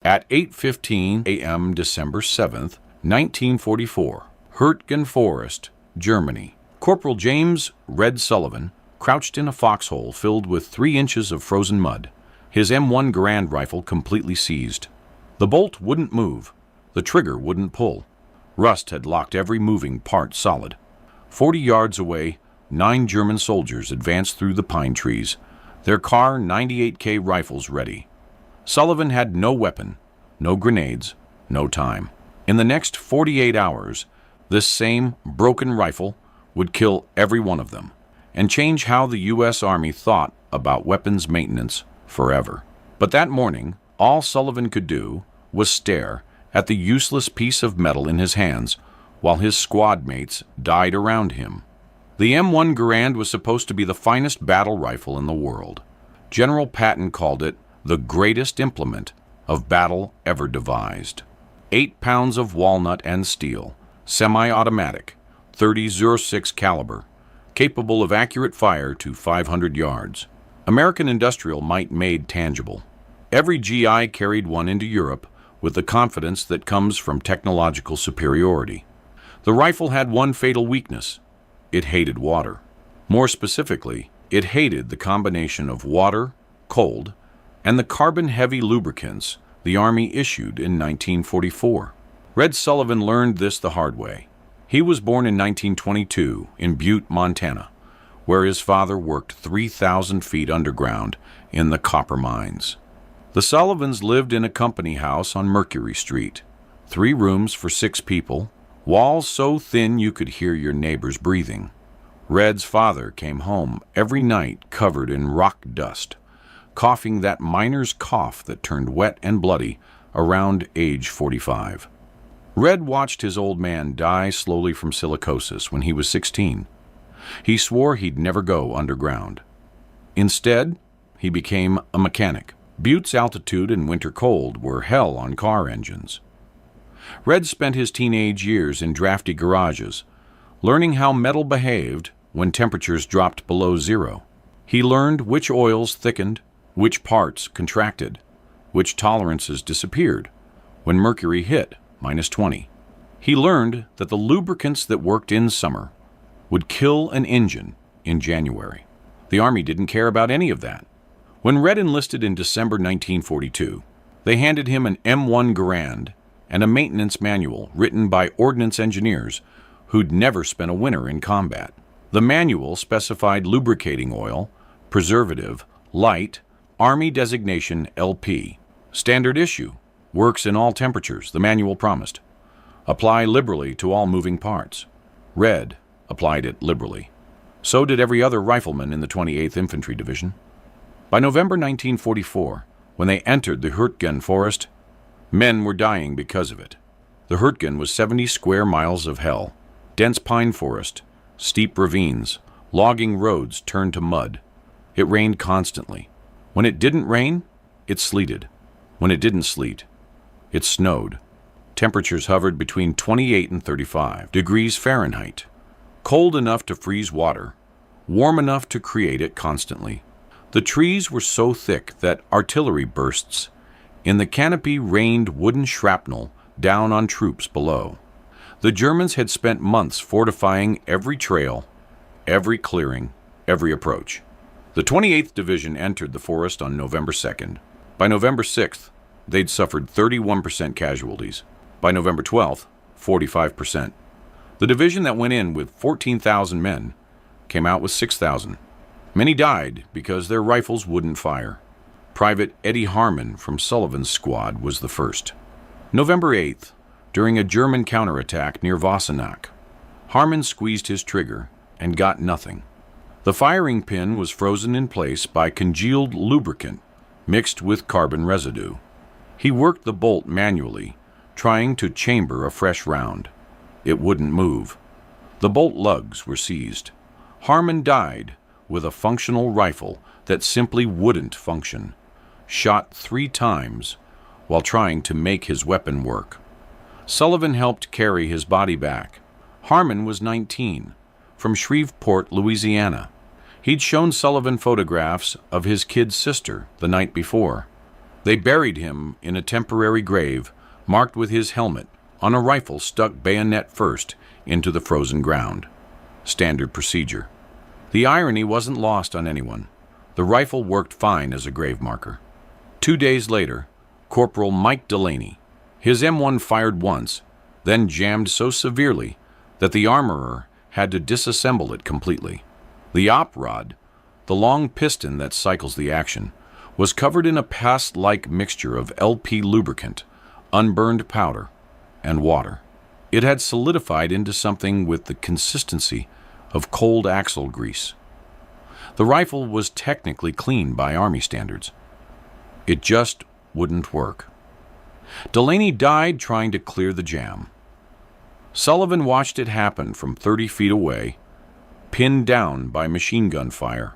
At 8:15 a.m. December 7th, 1944, Hürtgen Forest, Germany. Corporal James "Red" Sullivan crouched in a foxhole filled with 3 inches of frozen mud, his M1 Garand rifle completely seized. The bolt wouldn't move. The trigger wouldn't pull. Rust had locked every moving part solid. 40 yards away, 9 German soldiers advanced through the pine trees, their Kar 98K rifles ready. Sullivan had no weapon, no grenades, no time. In the next 48 hours, this same broken rifle would kill every one of them and change how the U.S. Army thought about weapons maintenance forever. But that morning, all Sullivan could do was stare at the useless piece of metal in his hands while his squad mates died around him. The M1 Garand was supposed to be the finest battle rifle in the world. General Patton called it the greatest implement of battle ever devised. 8 pounds of walnut and steel, semi-automatic, .30-06 caliber, capable of accurate fire to 500 yards. American industrial might made tangible. Every GI carried one into Europe with the confidence that comes from technological superiority. The rifle had one fatal weakness. It hated water. More specifically, it hated the combination of water, cold, and the carbon-heavy lubricants the Army issued in 1944. Red Sullivan learned this the hard way. He was born in 1922 in Butte, Montana, where his father worked 3,000 feet underground in the copper mines. The Sullivans lived in a company house on Mercury Street. 3 rooms for 6 people, walls so thin you could hear your neighbors breathing. Red's father came home every night covered in rock dust, coughing that miner's cough that turned wet and bloody around age 45. Red watched his old man die slowly from silicosis when he was 16. He swore he'd never go underground. Instead, he became a mechanic. Butte's altitude and winter cold were hell on car engines. Red spent his teenage years in drafty garages, learning how metal behaved when temperatures dropped below zero. He learned which oils thickened, which parts contracted, which tolerances disappeared when mercury hit -20. He learned that the lubricants that worked in summer would kill an engine in January. The Army didn't care about any of that. When Red enlisted in December 1942, they handed him an M1 Garand and a maintenance manual written by ordnance engineers who'd never spent a winter in combat. The manual specified lubricating oil, preservative, light, Army designation LP. Standard issue, works in all temperatures, the manual promised. Apply liberally to all moving parts. Red applied it liberally. So did every other rifleman in the 28th Infantry Division. By November 1944, when they entered the Hürtgen Forest, men were dying because of it. The Hürtgen was 70 square miles of hell, dense pine forest, steep ravines, logging roads turned to mud. It rained constantly. When it didn't rain, it sleeted. When it didn't sleet, it snowed. Temperatures hovered between 28 and 35 degrees Fahrenheit, cold enough to freeze water, warm enough to create it constantly. The trees were so thick that artillery bursts in the canopy rained wooden shrapnel down on troops below. The Germans had spent months fortifying every trail, every clearing, every approach. The 28th Division entered the forest on November 2nd. By November 6th, they'd suffered 31% casualties. By November 12th, 45%. The division that went in with 14,000 men came out with 6,000. Many died because their rifles wouldn't fire. Private Eddie Harmon from Sullivan's squad was the first. November 8th, during a German counterattack near Wassenach, Harmon squeezed his trigger and got nothing. The firing pin was frozen in place by congealed lubricant mixed with carbon residue. He worked the bolt manually, trying to chamber a fresh round. It wouldn't move. The bolt lugs were seized. Harmon died with a functional rifle that simply wouldn't function, shot 3 times while trying to make his weapon work. Sullivan helped carry his body back. Harmon was 19, from Shreveport, Louisiana. He'd shown Sullivan photographs of his kid sister the night before. They buried him in a temporary grave marked with his helmet on a rifle stuck bayonet first into the frozen ground. Standard procedure. The irony wasn't lost on anyone. The rifle worked fine as a grave marker. 2 days later, Corporal Mike Delaney, his M1 fired once, then jammed so severely that the armorer had to disassemble it completely. The op rod, the long piston that cycles the action, was covered in a past-like mixture of LP lubricant, unburned powder, and water. It had solidified into something with the consistency of cold axle grease. The rifle was technically clean by Army standards. It just wouldn't work. Delaney died trying to clear the jam. Sullivan watched it happen from 30 feet away, pinned down by machine gun fire.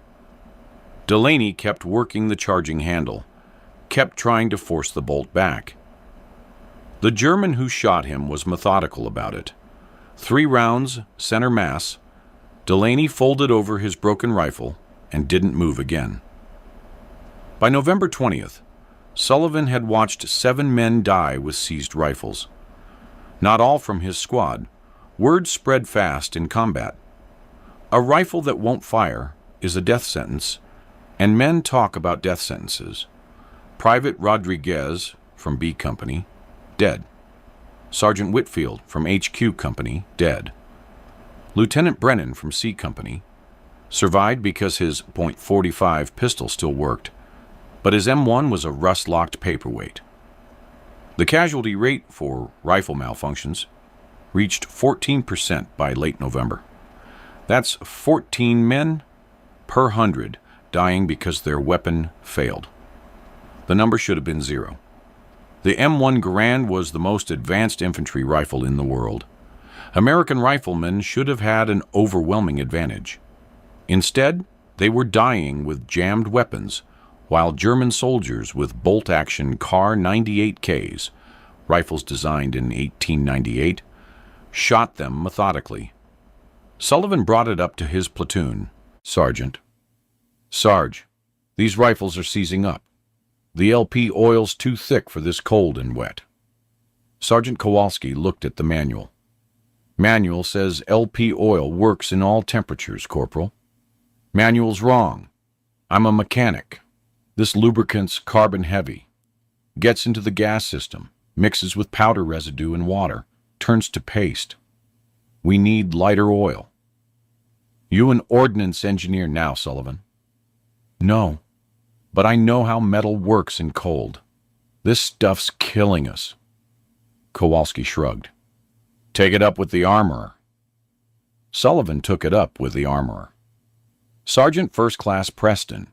Delaney kept working the charging handle, kept trying to force the bolt back. The German who shot him was methodical about it. 3 rounds, center mass. Delaney folded over his broken rifle and didn't move again. By November 20th, Sullivan had watched 7 men die with seized rifles. Not all from his squad. Word spread fast in combat. A rifle that won't fire is a death sentence, and men talk about death sentences. Private Rodriguez from B Company, dead. Sergeant Whitfield from HQ Company, dead. Lieutenant Brennan from C Company survived because his .45 pistol still worked, but his M1 was a rust-locked paperweight. The casualty rate for rifle malfunctions reached 14% by late November. That's 14 men per 100 dying because their weapon failed. The number should have been 0. The M1 Garand was the most advanced infantry rifle in the world. American riflemen should have had an overwhelming advantage. Instead, they were dying with jammed weapons, while German soldiers with bolt-action Kar 98Ks, rifles designed in 1898, shot them methodically. Sullivan brought it up to his platoon. Sergeant, Sarge, these rifles are seizing up. The LP oil's too thick for this cold and wet. Sergeant Kowalski looked at the manual. Manual says LP oil works in all temperatures, Corporal. Manual's wrong. I'm a mechanic. This lubricant's carbon heavy. Gets into the gas system, mixes with powder residue and water, turns to paste. We need lighter oil. You an ordnance engineer now, Sullivan? No, but I know how metal works in cold. This stuff's killing us. Kowalski shrugged. Take it up with the armorer. Sullivan took it up with the armorer. Sergeant First Class Preston,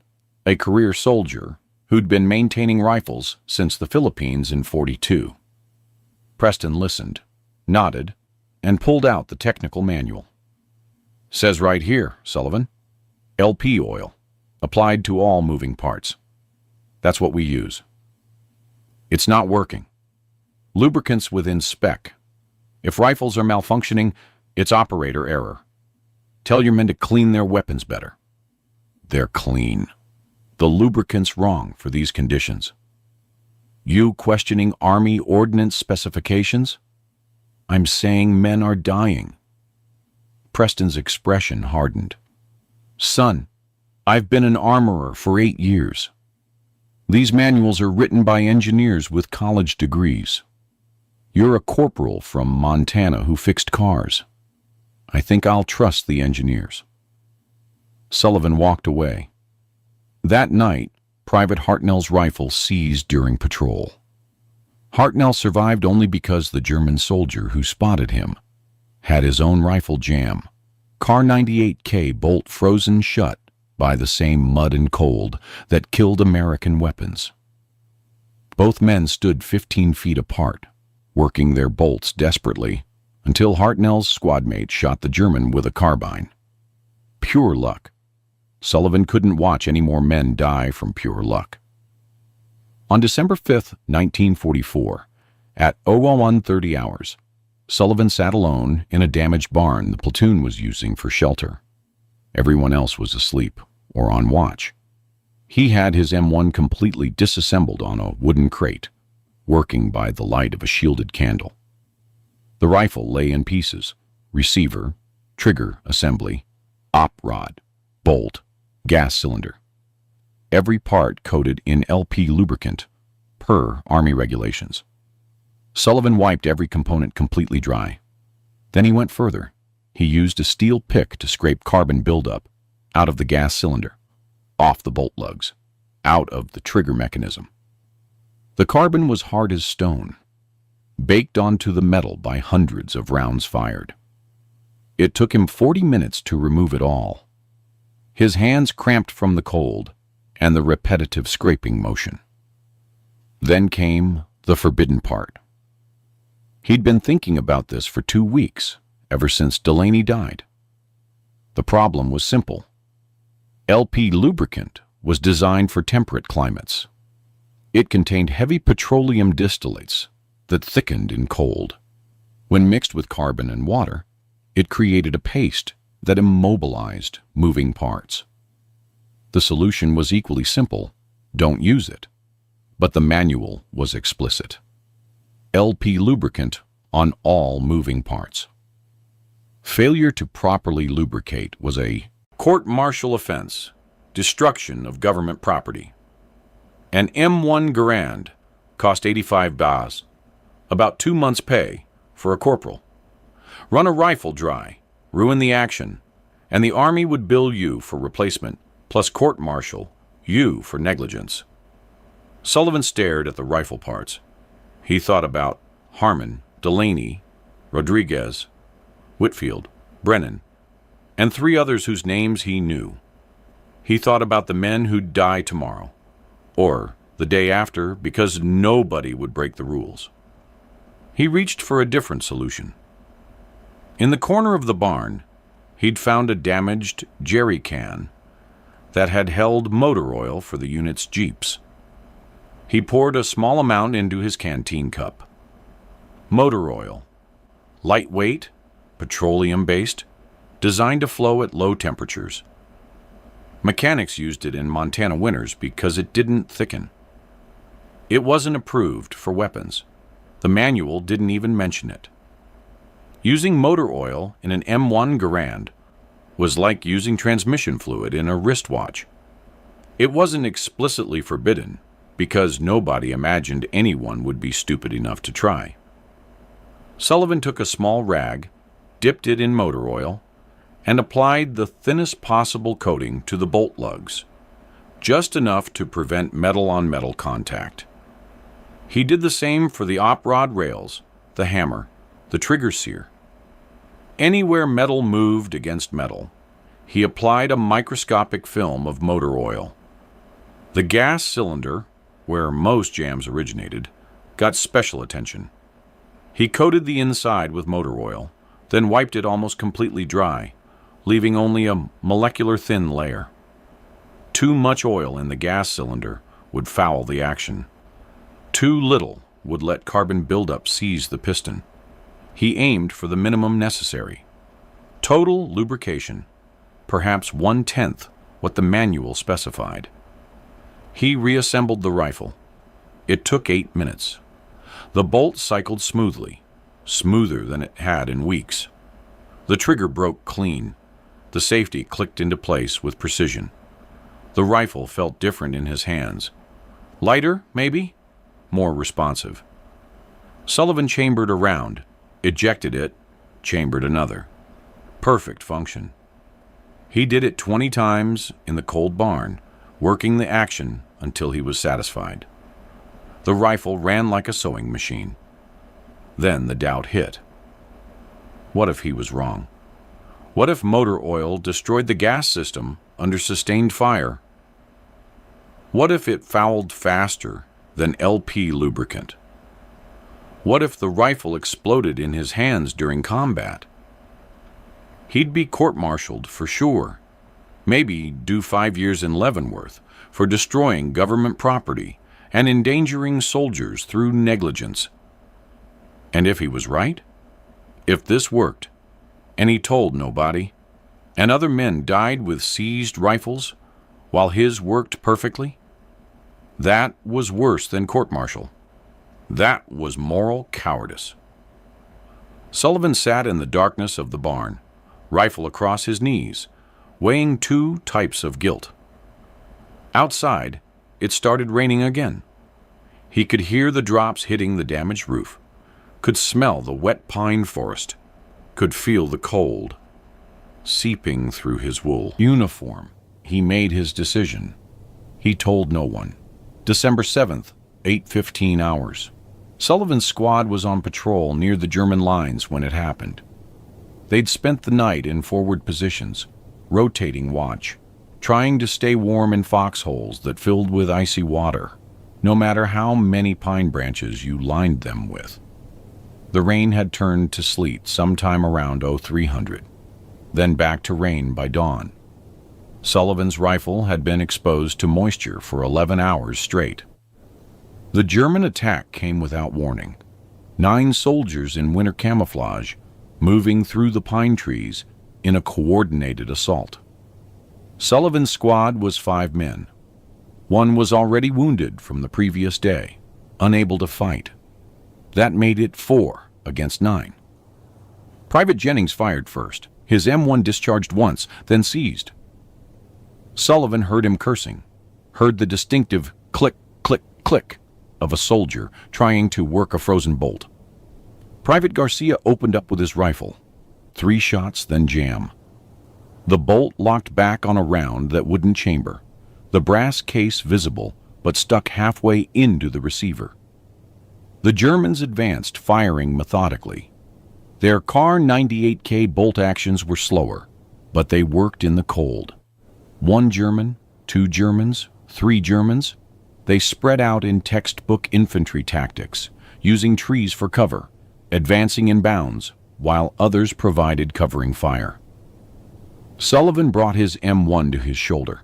a career soldier who'd been maintaining rifles since the Philippines in '42. Preston listened, nodded, and pulled out the technical manual. Says right here, Sullivan, LP oil, applied to all moving parts. That's what we use. It's not working. Lubricants within spec. If rifles are malfunctioning, it's operator error. Tell your men to clean their weapons better. They're clean. The lubricant's wrong for these conditions. You questioning Army ordnance specifications? I'm saying men are dying. Preston's expression hardened. Son, I've been an armorer for 8 years. These manuals are written by engineers with college degrees. You're a corporal from Montana who fixed cars. I think I'll trust the engineers. Sullivan walked away. That night, Private Hartnell's rifle seized during patrol. Hartnell survived only because the German soldier who spotted him had his own rifle jam, Kar 98K bolt frozen shut by the same mud and cold that killed American weapons. Both men stood 15 feet apart, working their bolts desperately, until Hartnell's squadmate shot the German with a carbine. Pure luck. Sullivan couldn't watch any more men die from pure luck. On December 5th, 1944, at 01:30 hours, Sullivan sat alone in a damaged barn the platoon was using for shelter. Everyone else was asleep or on watch. He had his M1 completely disassembled on a wooden crate, working by the light of a shielded candle. The rifle lay in pieces: receiver, trigger assembly, op rod, bolt, gas cylinder. Every part coated in LP lubricant, per Army regulations. Sullivan wiped every component completely dry. Then he went further. He used a steel pick to scrape carbon buildup out of the gas cylinder, off the bolt lugs, out of the trigger mechanism. The carbon was hard as stone, baked onto the metal by hundreds of rounds fired. It took him 40 minutes to remove it all. His hands cramped from the cold and the repetitive scraping motion. Then came the forbidden part. He'd been thinking about this for 2 weeks, ever since Delaney died. The problem was simple. LP lubricant was designed for temperate climates. It contained heavy petroleum distillates that thickened in cold. When mixed with carbon and water, it created a paste that immobilized moving parts. The solution was equally simple: don't use it. But the manual was explicit. LP lubricant on all moving parts. Failure to properly lubricate was a court-martial offense, destruction of government property. An M1 Garand cost 85 bas, about 2 months' pay for a corporal. Run a rifle dry, ruin the action, and the Army would bill you for replacement, plus court-martial you for negligence. Sullivan stared at the rifle parts. He thought about Harmon, Delaney, Rodriguez, Whitfield, Brennan, and 3 others whose names he knew. He thought about the men who'd die tomorrow, or the day after, because nobody would break the rules. He reached for a different solution. In the corner of the barn, he'd found a damaged jerry can that had held motor oil for the unit's jeeps. He poured a small amount into his canteen cup. Motor oil, lightweight, petroleum-based, designed to flow at low temperatures. Mechanics used it in Montana winters because it didn't thicken. It wasn't approved for weapons. The manual didn't even mention it. Using motor oil in an M1 Garand was like using transmission fluid in a wristwatch. It wasn't explicitly forbidden because nobody imagined anyone would be stupid enough to try. Sullivan took a small rag, dipped it in motor oil, and applied the thinnest possible coating to the bolt lugs, just enough to prevent metal-on-metal contact. He did the same for the op rod rails, the hammer, the trigger sear. Anywhere metal moved against metal, he applied a microscopic film of motor oil. The gas cylinder, where most jams originated, got special attention. He coated the inside with motor oil, then wiped it almost completely dry, leaving only a molecular-thin layer. Too much oil in the gas cylinder would foul the action. Too little would let carbon buildup seize the piston. He aimed for the minimum necessary. Total lubrication, perhaps 1/10 what the manual specified. He reassembled the rifle. It took 8 minutes. The bolt cycled smoothly, smoother than it had in weeks. The trigger broke clean. The safety clicked into place with precision. The rifle felt different in his hands. Lighter, maybe? More responsive. Sullivan chambered a round, ejected it, chambered another. Perfect function. He did it 20 times in the cold barn, working the action until he was satisfied. The rifle ran like a sewing machine. Then the doubt hit. What if he was wrong? What if motor oil destroyed the gas system under sustained fire? What if it fouled faster than LP lubricant? What if the rifle exploded in his hands during combat? He'd be court-martialed for sure, maybe do 5 years in Leavenworth for destroying government property and endangering soldiers through negligence. And if he was right? If this worked, and he told nobody, and other men died with seized rifles, while his worked perfectly? That was worse than court-martial. That was moral cowardice. Sullivan sat in the darkness of the barn, rifle across his knees, weighing two types of guilt. Outside, it started raining again. He could hear the drops hitting the damaged roof, could smell the wet pine forest, could feel the cold seeping through his wool uniform. He made his decision. He told no one. December 7th, 8:15 hours. Sullivan's squad was on patrol near the German lines when it happened. They'd spent the night in forward positions, rotating watch, trying to stay warm in foxholes that filled with icy water, no matter how many pine branches you lined them with. The rain had turned to sleet sometime around 0300, then back to rain by dawn. Sullivan's rifle had been exposed to moisture for 11 hours straight. The German attack came without warning. 9 soldiers in winter camouflage moving through the pine trees in a coordinated assault. Sullivan's squad was 5 men. One was already wounded from the previous day, unable to fight. That made it 4 against 9. Private Jennings fired first. His M1 discharged once, then seized. Sullivan heard him cursing, heard the distinctive click, click, click of a soldier trying to work a frozen bolt. Private Garcia opened up with his rifle. 3 shots, then jam. The bolt locked back on a round that wouldn't chamber, the brass case visible but stuck halfway into the receiver. The Germans advanced, firing methodically. Their Kar 98K bolt actions were slower, but they worked in the cold. 1 German, 2 Germans, 3 Germans. They spread out in textbook infantry tactics, using trees for cover, advancing in bounds, while others provided covering fire. Sullivan brought his M1 to his shoulder.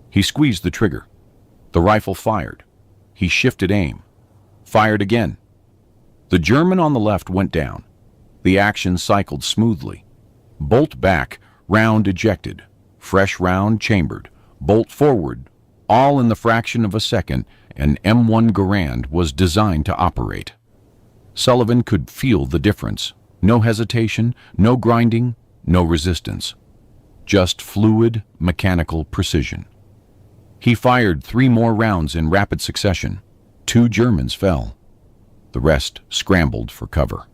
He squeezed the trigger. The rifle fired. He shifted aim. Fired again. The German on the left went down. The action cycled smoothly. Bolt back, round ejected. Fresh round chambered. Bolt forward. All in the fraction of a second an M1 Garand was designed to operate. Sullivan could feel the difference. No hesitation, no grinding, no resistance. Just fluid, mechanical precision. He fired 3 more rounds in rapid succession. 2 Germans fell. The rest scrambled for cover.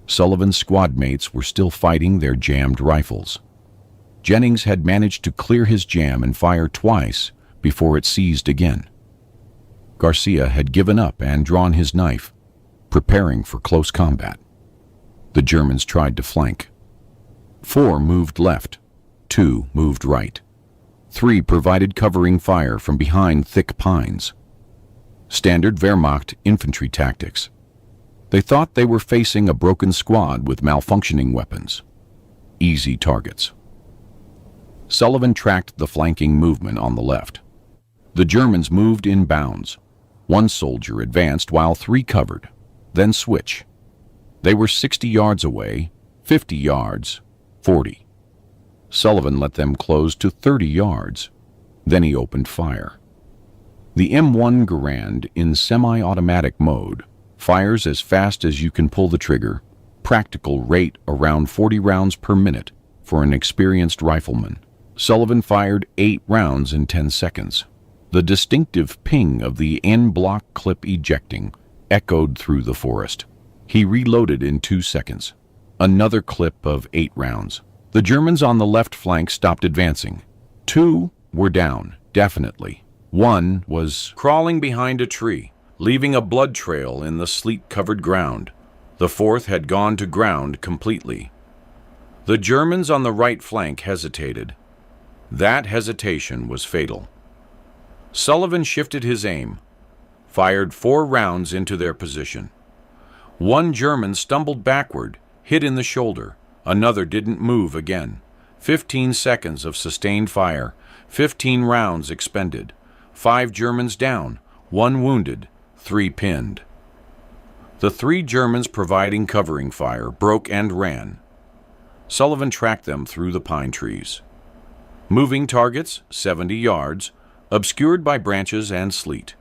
Sullivan's squad mates were still fighting their jammed rifles. Jennings had managed to clear his jam and fire twice before it seized again. Garcia had given up and drawn his knife, preparing for close combat. The Germans tried to flank. 4 moved left, 2 moved right. 3 provided covering fire from behind thick pines. Standard Wehrmacht infantry tactics. They thought they were facing a broken squad with malfunctioning weapons. Easy targets. Sullivan tracked the flanking movement on the left. The Germans moved in bounds. 1 soldier advanced while 3 covered, then switch. They were 60 yards away, 50 yards, 40. Sullivan let them close to 30 yards. Then he opened fire. The M1 Garand in semi-automatic mode fires as fast as you can pull the trigger, practical rate around 40 rounds per minute for an experienced rifleman. Sullivan fired 8 rounds in 10 seconds. The distinctive ping of the en-bloc clip ejecting echoed through the forest. He reloaded in 2 seconds. Another clip of 8 rounds. The Germans on the left flank stopped advancing. 2 were down, definitely. 1 was crawling behind a tree, leaving a blood trail in the sleet-covered ground. The 4th had gone to ground completely. The Germans on the right flank hesitated. That hesitation was fatal. Sullivan shifted his aim, fired 4 rounds into their position. 1 German stumbled backward, hit in the shoulder. Another didn't move again. 15 seconds of sustained fire, 15 rounds expended. 5 Germans down, 1 wounded, 3 pinned. The 3 Germans providing covering fire broke and ran. Sullivan tracked them through the pine trees. Moving targets, 70 yards, obscured by branches and sleet.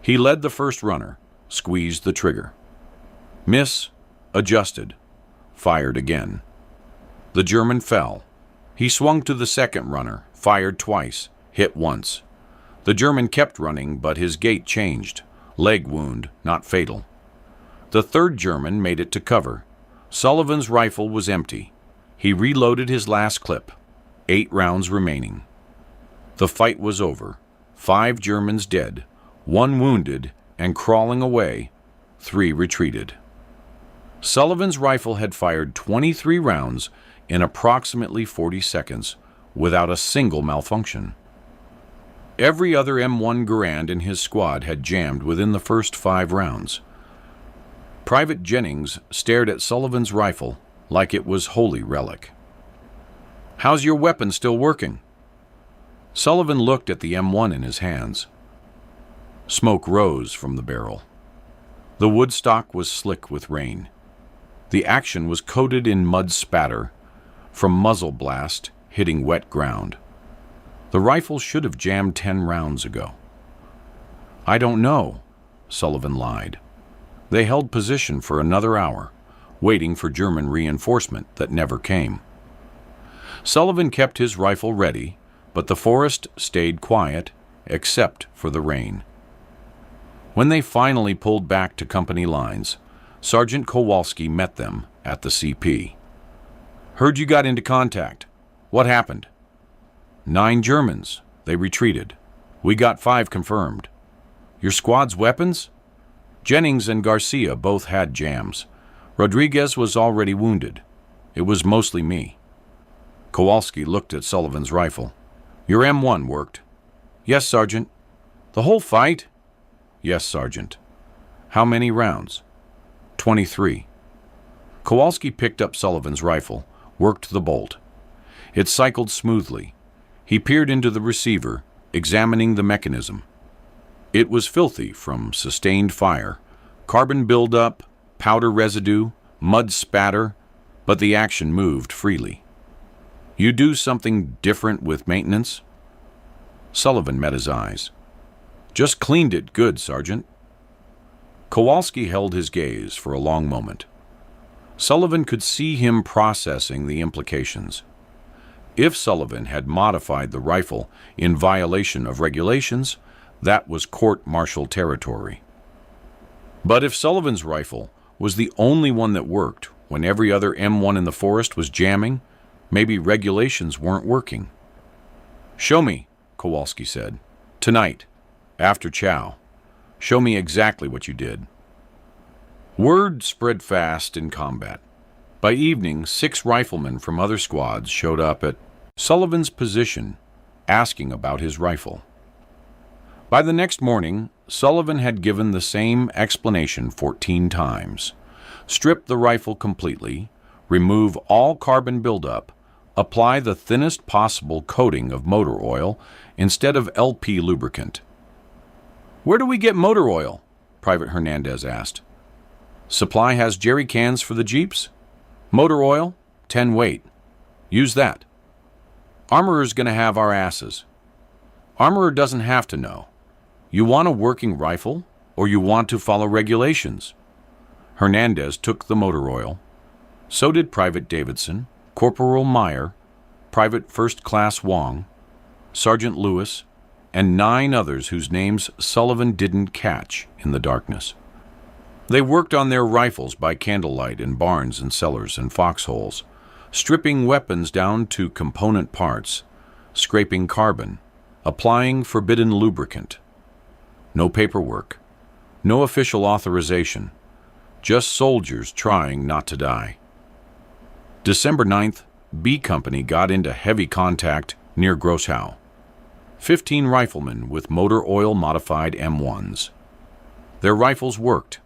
He led the first runner, squeezed the trigger. Miss, adjusted, fired again. The German fell. He swung to the second runner, fired twice, hit once. The German kept running, but his gait changed. Leg wound, not fatal. The third German made it to cover. Sullivan's rifle was empty. He reloaded his last clip. 8 rounds remaining. The fight was over. 5 Germans dead, 1 wounded, and crawling away, 3 retreated. Sullivan's rifle had fired 23 rounds in approximately 40 seconds, without a single malfunction. Every other M1 Garand in his squad had jammed within the first 5 rounds. Private Jennings stared at Sullivan's rifle like it was holy relic. "How's your weapon still working?" Sullivan looked at the M1 in his hands. Smoke rose from the barrel. The wood stock was slick with rain. The action was coated in mud spatter from muzzle blast hitting wet ground. The rifle should have jammed 10 rounds ago. "I don't know," Sullivan lied. They held position for another hour, waiting for German reinforcement that never came. Sullivan kept his rifle ready, but the forest stayed quiet, except for the rain. When they finally pulled back to company lines, Sergeant Kowalski met them at the CP. "Heard you got into contact. What happened?" 9 Germans. They retreated. We got 5 confirmed. Your squad's weapons? Jennings and Garcia both had jams. Rodriguez was already wounded. It was mostly me. Kowalski looked at Sullivan's rifle. "Your M1 worked." "Yes, Sergeant." "The whole fight?" "Yes, Sergeant." "How many rounds?" 23. Kowalski picked up Sullivan's rifle, worked the bolt. It cycled smoothly. He peered into the receiver, examining the mechanism. It was filthy from sustained fire, carbon buildup, powder residue, mud spatter, but the action moved freely. "You do something different with maintenance?" Sullivan met his eyes. "Just cleaned it good, Sergeant." Kowalski held his gaze for a long moment. Sullivan could see him processing the implications. If Sullivan had modified the rifle in violation of regulations, that was court-martial territory. But if Sullivan's rifle was the only one that worked when every other M1 in the forest was jamming, maybe regulations weren't working. "Show me," Kowalski said. "Tonight, after chow. Show me exactly what you did." Word spread fast in combat. By evening, 6 riflemen from other squads showed up at Sullivan's position, asking about his rifle. By the next morning, Sullivan had given the same explanation 14 times. Strip the rifle completely, remove all carbon buildup, apply the thinnest possible coating of motor oil instead of LP lubricant. "Where do we get motor oil?" Private Hernandez asked. "Supply has jerry cans for the Jeeps. Motor oil, 10 weight. Use that." "Armorer's going to have our asses." "Armorer doesn't have to know. You want a working rifle, or you want to follow regulations?" Hernandez took the motor oil. So did Private Davidson, Corporal Meyer, Private First Class Wong, Sergeant Lewis, and 9 others whose names Sullivan didn't catch in the darkness. They worked on their rifles by candlelight in barns and cellars and foxholes, stripping weapons down to component parts, scraping carbon, applying forbidden lubricant. No paperwork, no official authorization, just soldiers trying not to die. December 9th, B Company got into heavy contact near Grosshow. 15 riflemen with motor oil modified M1s. Their rifles worked.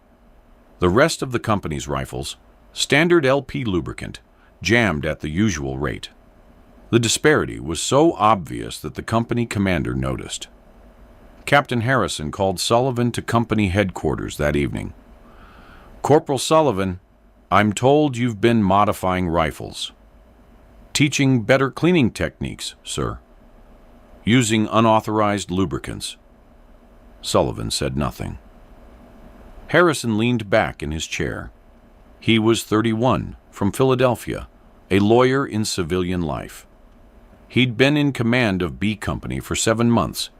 The rest of the company's rifles, standard LP lubricant, jammed at the usual rate. The disparity was so obvious that the company commander noticed. Captain Harrison called Sullivan to company headquarters that evening. "Corporal Sullivan, I'm told you've been modifying rifles." Teaching better cleaning techniques, sir. Using unauthorized lubricants. Sullivan said nothing. Harrison leaned back in his chair. He was 31, from Philadelphia, a lawyer in civilian life. He'd been in command of B Company for 7 months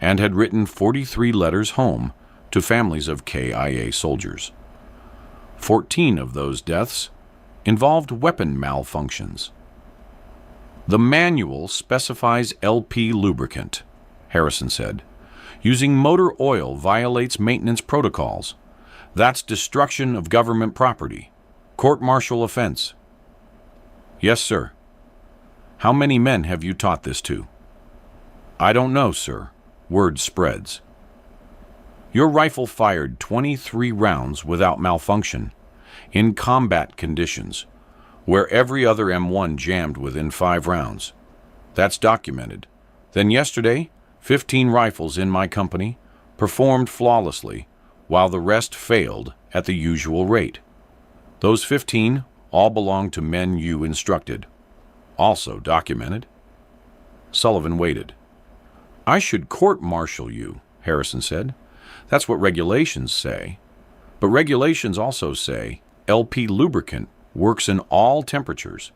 and had written 43 letters home to families of KIA soldiers. 14 of those deaths involved weapon malfunctions. The manual specifies LP lubricant, Harrison said. Using motor oil violates maintenance protocols. That's destruction of government property. Court-martial offense. Yes, sir. How many men have you taught this to? I don't know, sir. Word spreads. Your rifle fired 23 rounds without malfunction, in combat conditions, where every other M1 jammed within 5 rounds. That's documented. Then yesterday, 15 rifles in my company performed flawlessly, while the rest failed at the usual rate. Those 15 all belong to men you instructed. Also documented. Sullivan waited. I should court-martial you, Harrison said. That's what regulations say. But regulations also say LP lubricant works in all temperatures,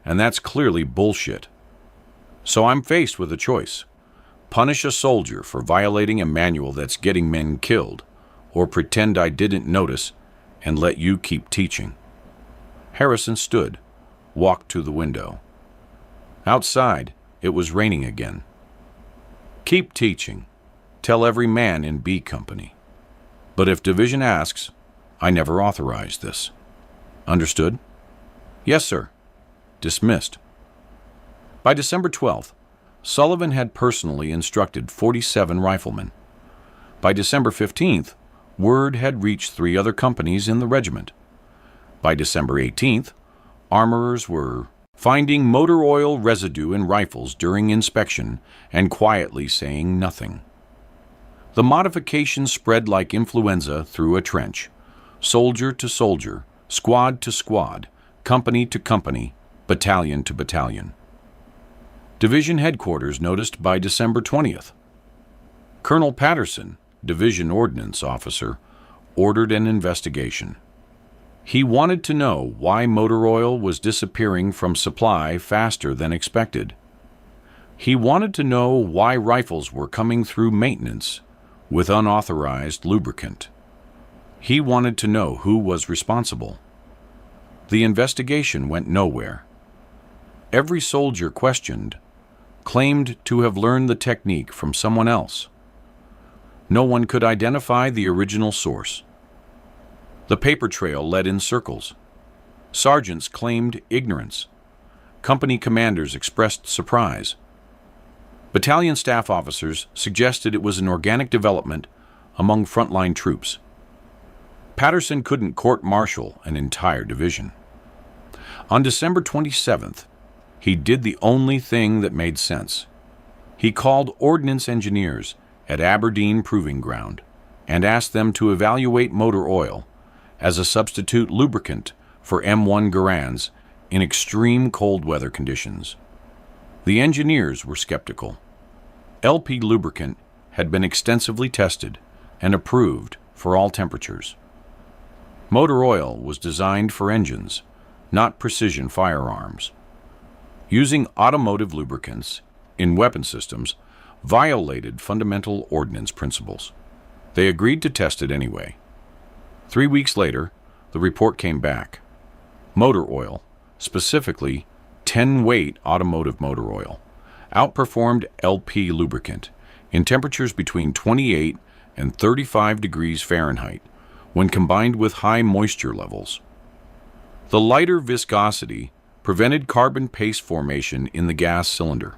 and that's clearly bullshit. So I'm faced with a choice. Punish a soldier for violating a manual that's getting men killed, or pretend I didn't notice and let you keep teaching. Harrison stood, walked to the window. Outside, it was raining again. Keep teaching. Tell every man in B Company. But if Division asks, I never authorized this. Understood? Yes, sir. Dismissed. By December 12th, Sullivan had personally instructed 47 riflemen. By December 15th, word had reached 3 other companies in the regiment. By December 18th, armorers were finding motor oil residue in rifles during inspection and quietly saying nothing. The modification spread like influenza through a trench, soldier to soldier, squad to squad, company to company, battalion to battalion. Division headquarters noticed by December 20th. Colonel Patterson, Division Ordnance Officer, ordered an investigation. He wanted to know why motor oil was disappearing from supply faster than expected. He wanted to know why rifles were coming through maintenance with unauthorized lubricant. He wanted to know who was responsible. The investigation went nowhere. Every soldier questioned claimed to have learned the technique from someone else. No one could identify the original source. The paper trail led in circles. Sergeants claimed ignorance. Company commanders expressed surprise. Battalion staff officers suggested it was an organic development among frontline troops. Patterson couldn't court-martial an entire division. On December 27th, he did the only thing that made sense. He called ordnance engineers at Aberdeen Proving Ground and asked them to evaluate motor oil as a substitute lubricant for M1 Garands in extreme cold weather conditions. The engineers were skeptical. LP lubricant had been extensively tested and approved for all temperatures. Motor oil was designed for engines, not precision firearms. Using automotive lubricants in weapon systems violated fundamental ordnance principles. They agreed to test it anyway. 3 weeks later, the report came back. Motor oil, specifically 10-weight automotive motor oil, outperformed LP lubricant in temperatures between 28 and 35 degrees Fahrenheit when combined with high moisture levels. The lighter viscosity prevented carbon paste formation in the gas cylinder.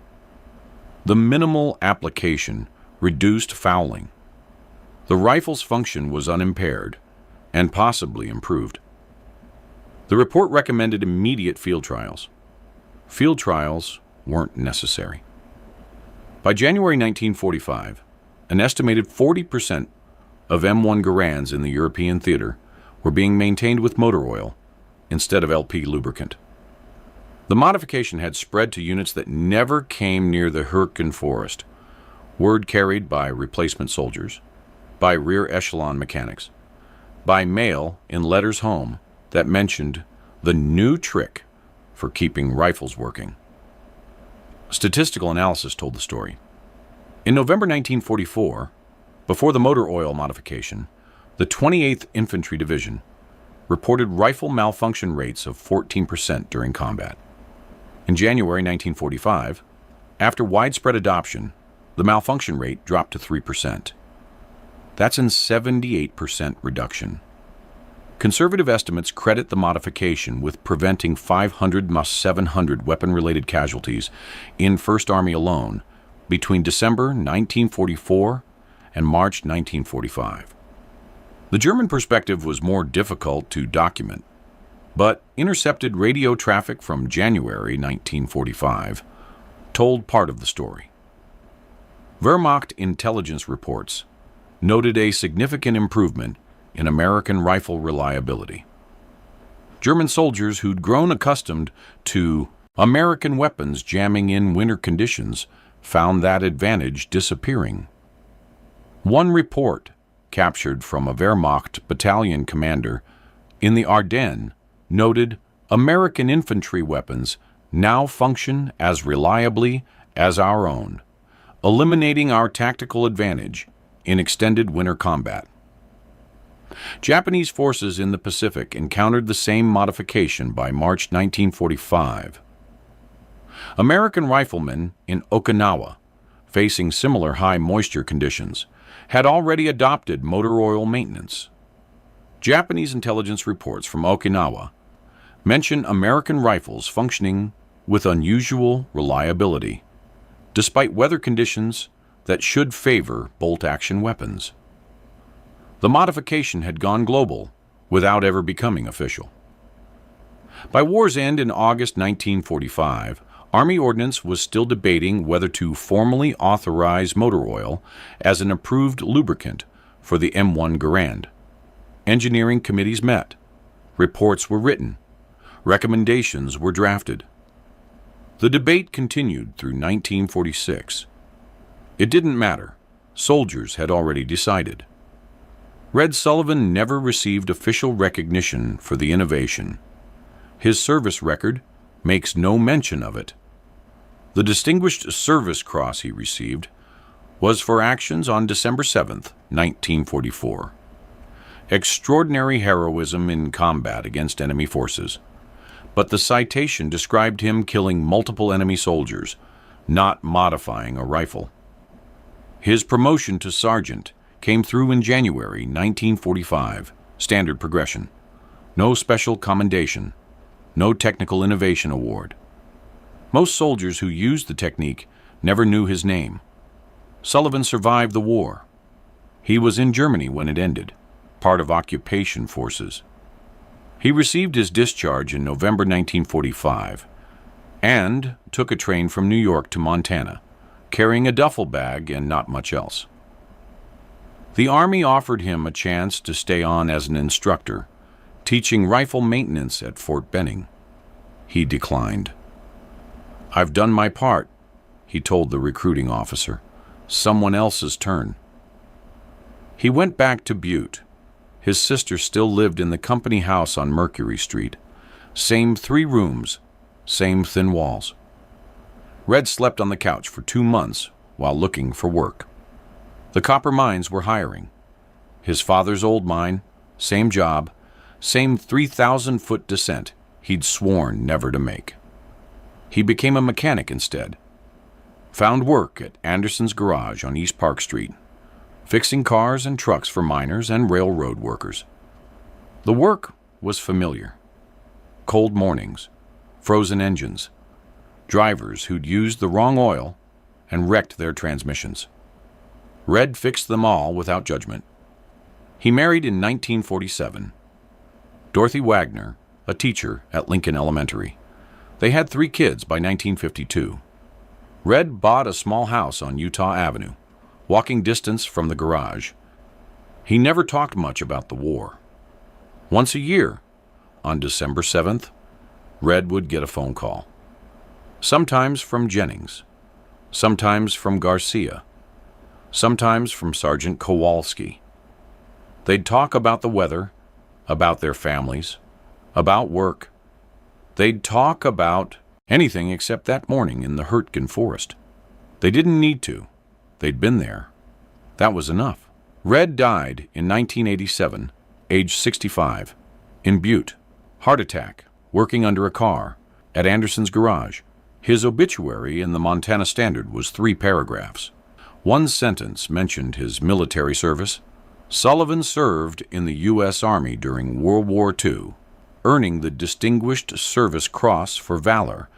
The minimal application reduced fouling. The rifle's function was unimpaired and possibly improved. The report recommended immediate field trials. Field trials weren't necessary. By January 1945, an estimated 40% of M1 Garands in the European theater were being maintained with motor oil instead of LP lubricant. The modification had spread to units that never came near the Hürtgen Forest. Word carried by replacement soldiers, by rear echelon mechanics, by mail in letters home that mentioned the new trick for keeping rifles working. Statistical analysis told the story. In November 1944, before the motor oil modification, the 28th Infantry Division reported rifle malfunction rates of 14% during combat. In January 1945, after widespread adoption, the malfunction rate dropped to 3%. That's a 78% reduction. Conservative estimates credit the modification with preventing 500-700 weapon-related casualties in 1st Army alone between December 1944 and March 1945. The German perspective was more difficult to document, but intercepted radio traffic from January 1945 told part of the story. Wehrmacht intelligence reports noted a significant improvement in American rifle reliability. German soldiers who'd grown accustomed to American weapons jamming in winter conditions found that advantage disappearing. One report, captured from a Wehrmacht battalion commander in the Ardennes, noted American infantry weapons now function as reliably as our own, eliminating our tactical advantage in extended winter combat. Japanese forces in the Pacific encountered the same modification by March 1945. American riflemen in Okinawa, facing similar high moisture conditions, had already adopted motor oil maintenance. Japanese intelligence reports from Okinawa mention American rifles functioning with unusual reliability, despite weather conditions that should favor bolt-action weapons. The modification had gone global without ever becoming official. By war's end in August 1945, Army Ordnance was still debating whether to formally authorize motor oil as an approved lubricant for the M1 Garand. Engineering committees met. Reports were written. Recommendations were drafted. The debate continued through 1946. It didn't matter. Soldiers had already decided. Red Sullivan never received official recognition for the innovation. His service record makes no mention of it. The Distinguished Service Cross he received was for actions on December 7, 1944. Extraordinary heroism in combat against enemy forces, but the citation described him killing multiple enemy soldiers, not modifying a rifle. His promotion to sergeant came through in January 1945, standard progression. No special commendation, no technical innovation award. Most soldiers who used the technique never knew his name. Sullivan survived the war. He was in Germany when it ended, part of occupation forces. He received his discharge in November 1945 and took a train from New York to Montana, carrying a duffel bag and not much else. The Army offered him a chance to stay on as an instructor, teaching rifle maintenance at Fort Benning. He declined. "I've done my part," he told the recruiting officer. "Someone else's turn." He went back to Butte. His sister still lived in the company house on Mercury Street. Same 3 rooms, same thin walls. Red slept on the couch for 2 months while looking for work. The copper mines were hiring. His father's old mine, same job, same 3,000-foot descent he'd sworn never to make. He became a mechanic instead. Found work at Anderson's Garage on East Park Street, fixing cars and trucks for miners and railroad workers. The work was familiar. Cold mornings, frozen engines, drivers who'd used the wrong oil and wrecked their transmissions. Red fixed them all without judgment. He married in 1947. Dorothy Wagner, a teacher at Lincoln Elementary. They had 3 kids by 1952. Red bought a small house on Utah Avenue, walking distance from the garage. He never talked much about the war. Once a year, on December 7th, Red would get a phone call. sometimes from Jennings, sometimes from Garcia, sometimes from Sergeant Kowalski. They'd talk about the weather, about their families, about work. They'd talk about anything except that morning in the Hürtgen Forest. They didn't need to. They'd been there. That was enough. Red died in 1987, age 65, in Butte. Heart attack, working under a car, at Anderson's garage. His obituary in the Montana Standard was 3 paragraphs. One sentence mentioned his military service. Sullivan served in the U.S. Army during World War II, earning the Distinguished Service Cross for Valor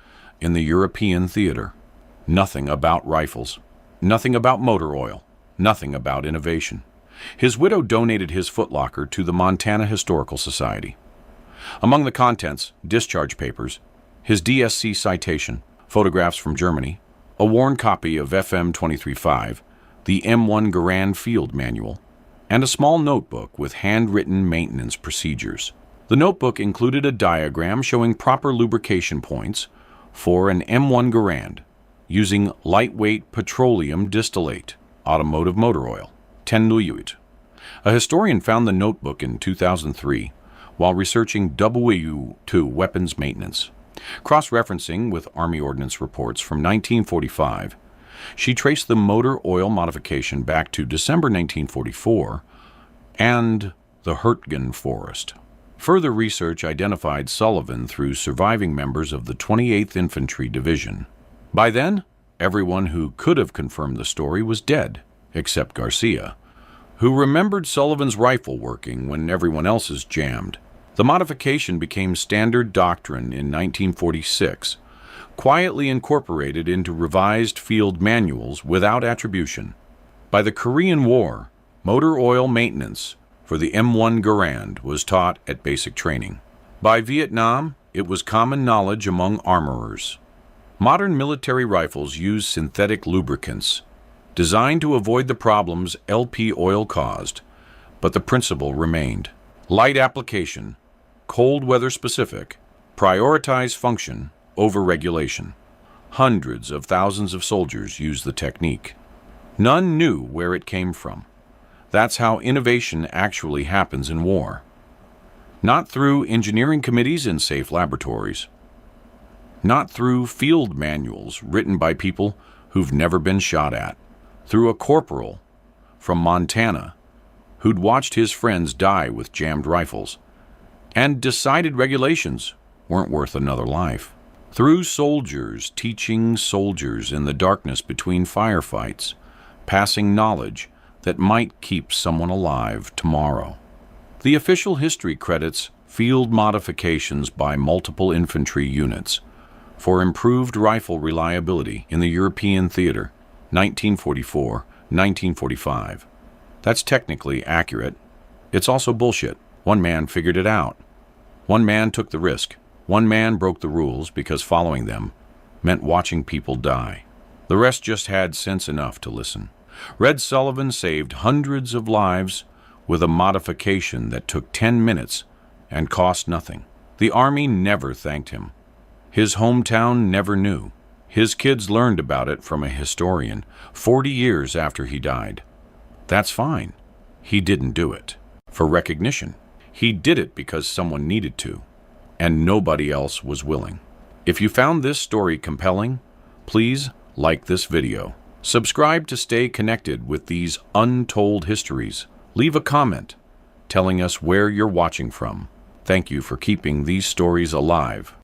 in the European theater. Nothing about rifles, nothing about motor oil, nothing about innovation. His widow donated his footlocker to the Montana Historical Society. Among the contents, discharge papers, his DSC citation, photographs from Germany, a worn copy of FM 23.5, the M1 Garand field manual, and a small notebook with handwritten maintenance procedures. The notebook included a diagram showing proper lubrication points for an M1 Garand using lightweight petroleum distillate, automotive motor oil, 10 Lubricant. A historian found the notebook in 2003 while researching WW2 weapons maintenance. Cross-referencing with Army Ordnance reports from 1945, she traced the motor oil modification back to December 1944 and the Hürtgen Forest. Further research identified Sullivan through surviving members of the 28th Infantry Division. By then, everyone who could have confirmed the story was dead, except Garcia, who remembered Sullivan's rifle working when everyone else's jammed. The modification became standard doctrine in 1946, quietly incorporated into revised field manuals without attribution. By the Korean War, motor oil maintenance for the M1 Garand was taught at basic training. By Vietnam, it was common knowledge among armorers. Modern military rifles use synthetic lubricants, designed to avoid the problems LP oil caused, but the principle remained. Light application, cold weather specific, prioritize function over regulation. Hundreds of thousands of soldiers used the technique. None knew where it came from. That's how innovation actually happens in war. Not through engineering committees in safe laboratories. Not through field manuals written by people who've never been shot at. Through a corporal from Montana who'd watched his friends die with jammed rifles and decided regulations weren't worth another life. Through soldiers teaching soldiers in the darkness between firefights, passing knowledge that might keep someone alive tomorrow. The official history credits field modifications by multiple infantry units for improved rifle reliability in the European theater, 1944-1945. That's technically accurate. It's also bullshit. One man figured it out. One man took the risk. One man broke the rules because following them meant watching people die. The rest just had sense enough to listen. Red Sullivan saved hundreds of lives with a modification that took 10 minutes and cost nothing. The Army never thanked him. His hometown never knew. His kids learned about it from a historian 40 years after he died. That's fine. He didn't do it for recognition. He did it because someone needed to, and nobody else was willing. If you found this story compelling, please like this video. Subscribe to stay connected with these untold histories. Leave a comment telling us where you're watching from. Thank you for keeping these stories alive.